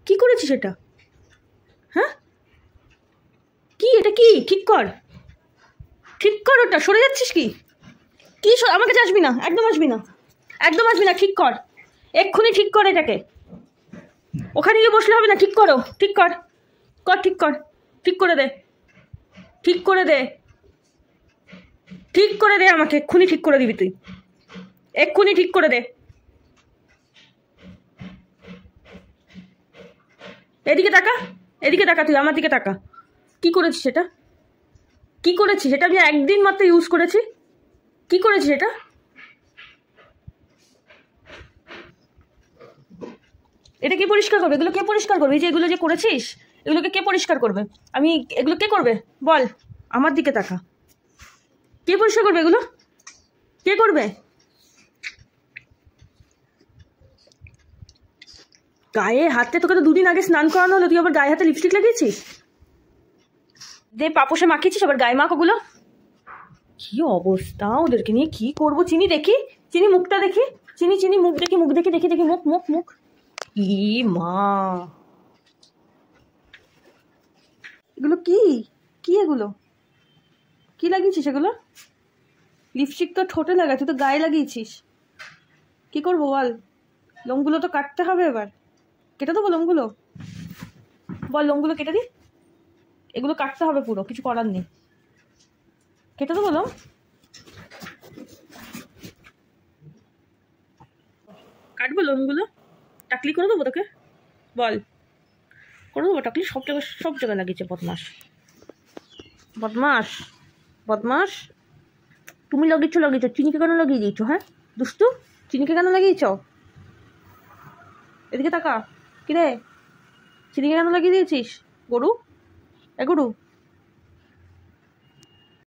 কি করেছিস এটা? হ্যাঁ, কি এটা? কি ঠিক কর, ঠিক কর, ওটা সরে যাচ্ছিস কি? কি আমার কাছে আসবি না, একদম আসবি না, একদম আসবি না, ঠিক কর, এক্ষুনি ঠিক কর এটাকে। ওখানে গিয়ে বসলে হবে না, ঠিক করো, ঠিক কর, কর, ঠিক কর, ঠিক করে দে, ঠিক করে দে, ঠিক করে দে আমাকে, এক্ষুনি ঠিক করে দিবি তুই, এক্ষুনি ঠিক করে দে। এদিকে তাকা, এদিকে তাকা, তুই আমার দিকে তাকা। কি করেছিস এটা? কি করেছিস এটা? আমি একদিন মাত্র ইউজ করেছি। কি করেছিস এটা? এটা কে পরিষ্কার করবে? এগুলো কে পরিষ্কার করবে? এই যে এগুলো যে করেছিস, এগুলোকে কে পরিষ্কার করবে? আমি এগুলো কে করবে বল? আমার দিকে তাকা, কে পরিষ্কার করবে এগুলো? কে করবে? গায়ে হাতে তোকে তো দুদিন আগে স্নান করানো হলো, তুই আবার গায়ে হাতে লিপস্টিক লাগিয়েছিস? দে, পাপোশে মাখিয়েছিস আবার গায়ে মাখ ওগুলো। কি অবস্থা ওদেরকে নিয়ে, কি করবো? চিনি দেখি, চিনি মুখটা দেখি, চিনি চিনি মুখ দেখি, মুখ দেখি, দেখি দেখি মুখ, মুখ মুখ। ই মা, এগুলো কি? কি এগুলো? কি লাগিয়েছিস এগুলো? লিপস্টিক তো ঠোঁটে লাগা, তুই তো গায়ে লাগিয়েছিস। কি করবো বল? লোমগুলো তো কাটতে হবে এবার, কেটে দেবো লোমগুলো? বল, লোমগুলো কেটে দি, এগুলো কাটতে হবে পুরো, কিছু করার নেই, কেটে দেবো লোম। কাটবো লোমগুলো, টাকলি করে দেবো তোকে? বল, করে দেবো টাকলি? সব জায়গায়, সব জায়গায় লাগিয়েছে, বদমাস, বদমাস, বদমাস। তুমি লাগিয়েছো, লাগিয়েছো, চিনিকে কেন লাগিয়ে দিয়েছো? হ্যাঁ দুষ্টু, চিনিকে কেন লাগিয়েছ? এদিকে তাকা, কিরে, চিনিকে কেন লাগিয়ে দিয়েছিস? গরু, এ গরু,